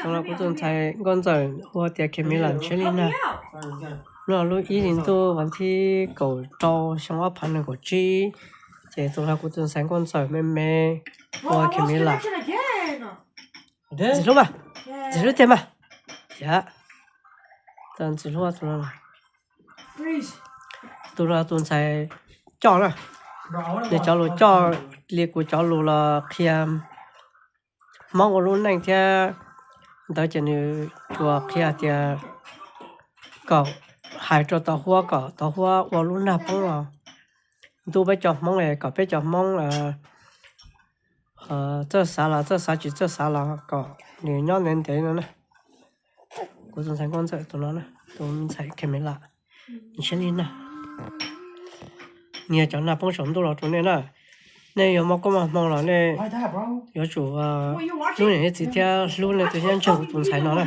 xong là cũng tuần sai con giờ hoa tiệc cái mấy lần chơi lên nè nó lúc ý định tôi vẫn thi cầu trâu xong áp hành của chi thì tôi là cũng tuần sai con giờ mẹ mẹ hoa cái mấy lần gì lúc mà gì lúc thêm mà dạ tuần gì lúc tôi là tuần sai cho rồi để cho luôn cho liệt của cho luôn là khi mong ở luôn này thì đó chỉ như chùa khi thì có hai chỗ tàu hoa ở luôn nào phong là tôi bây giờ mong này có bây giờ mong là这啥啦có nhiều nhóm nên thế nữa nè của chúng thành con sợ tụi nó nè tụi mình chạy cái mấy lạ mình sẽ lên nè nhiều chỗ nào phong sống tôi là tụi này nè này有冇咁忙啦呢？有主啊，lúc này chỉ theo lúc này tôi先做总裁nó nè